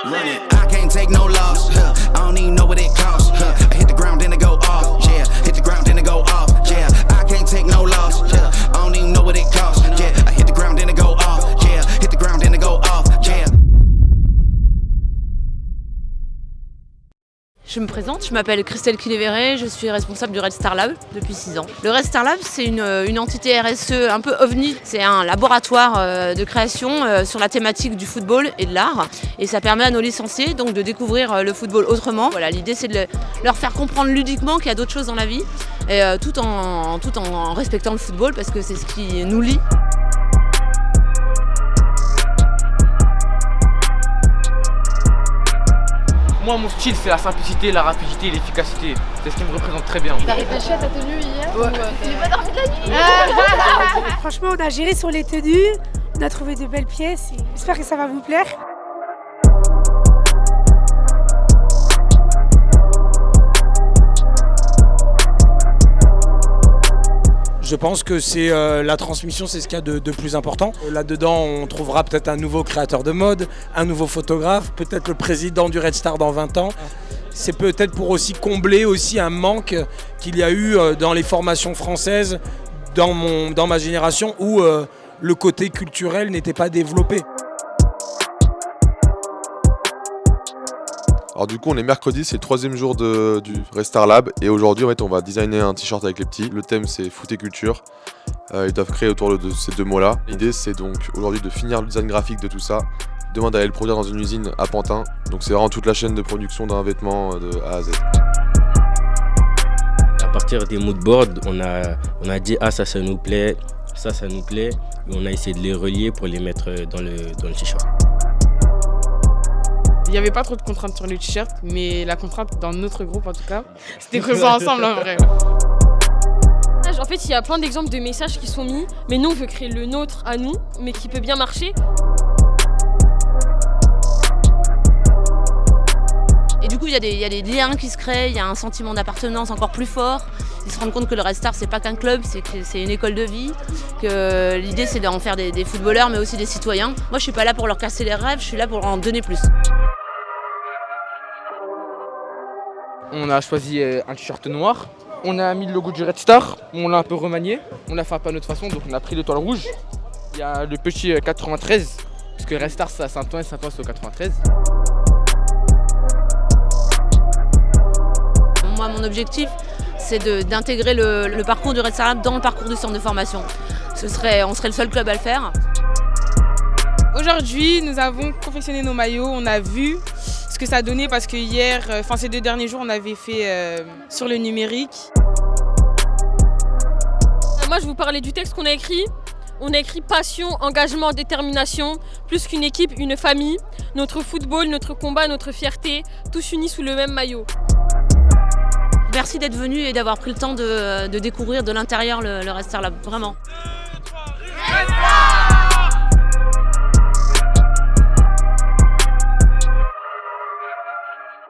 Run it. I can't take no loss. I don't even know what it costs. I hit the ground then it go off. Yeah, hit the ground then it go off. Yeah, I can't take no loss. I don't even know what it costs. Yeah, I hit the ground then it go off. Yeah, hit the ground then it go off. Yeah. Je me présente, je m'appelle Christelle Kiléveré, je suis responsable du Red Star Lab depuis 6 ans. Le Red Star Lab, c'est une entité RSE un peu ovni. C'est un laboratoire de création sur la thématique du football et de l'art. Et ça permet à nos licenciés donc, de découvrir le football autrement. Voilà, l'idée, c'est de leur faire comprendre ludiquement qu'il y a d'autres choses dans la vie, et, tout en respectant le football parce que c'est ce qui nous lie. Moi, mon style, c'est la simplicité, la rapidité et l'efficacité. C'est ce qui me représente très bien. T'as réfléchi à ta tenue hier? Ouais. Tu n'as pas dormi de la nuit? Franchement, on a géré sur les tenues, on a trouvé de belles pièces et j'espère que ça va vous plaire. Je pense que c'est la transmission, c'est ce qu'il y a de plus important. Là-dedans, on trouvera peut-être un nouveau créateur de mode, un nouveau photographe, peut-être le président du Red Star dans 20 ans. C'est peut-être pour aussi combler aussi un manque qu'il y a eu dans les formations françaises, dans ma génération, où le côté culturel n'était pas développé. Alors du coup on est mercredi, c'est le 3e jour du Red Star Lab et aujourd'hui en fait, on va designer un t-shirt avec les petits. Le thème c'est foot et culture. Ils doivent créer autour de ces deux mots-là. L'idée c'est donc aujourd'hui de finir le design graphique de tout ça. Demain d'aller le produire dans une usine à Pantin. Donc c'est vraiment toute la chaîne de production d'un vêtement de A à Z. À partir des moodboards, on a dit ça nous plaît, ça nous plaît. Et on a essayé de les relier pour les mettre dans le t-shirt. Il n'y avait pas trop de contraintes sur le t-shirt, mais la contrainte dans notre groupe en tout cas, c'était qu'on soit ensemble en vrai. En fait, il y a plein d'exemples de messages qui sont mis, mais nous on veut créer le nôtre à nous, mais qui peut bien marcher. Et du coup, il y a des liens qui se créent, il y a un sentiment d'appartenance encore plus fort. Ils se rendent compte que le Red Star, c'est pas qu'un club, c'est une école de vie. Que l'idée, c'est d'en faire des footballeurs, mais aussi des citoyens. Moi, je suis pas là pour leur casser les rêves, je suis là pour en donner plus. On a choisi un t-shirt noir. On a mis le logo du Red Star. On l'a un peu remanié. On l'a fait un peu à notre façon, donc on a pris l'étoile rouge. Il y a le petit 93, parce que Red Star, c'est à Saint-Ouen et Saint-Ouen, c'est au 93. Moi, mon objectif, c'est d'intégrer le parcours du Red Star Lab dans le parcours du centre de formation. On serait le seul club à le faire. Aujourd'hui, nous avons confectionné nos maillots, on a vu ce que ça a donné parce que hier, ces 2 derniers jours, on avait fait sur le numérique. Moi, je vous parlais du texte qu'on a écrit. On a écrit passion, engagement, détermination, plus qu'une équipe, une famille. Notre football, notre combat, notre fierté, tous unis sous le même maillot. Merci d'être venu et d'avoir pris le temps de découvrir de l'intérieur le Red Star Lab, vraiment.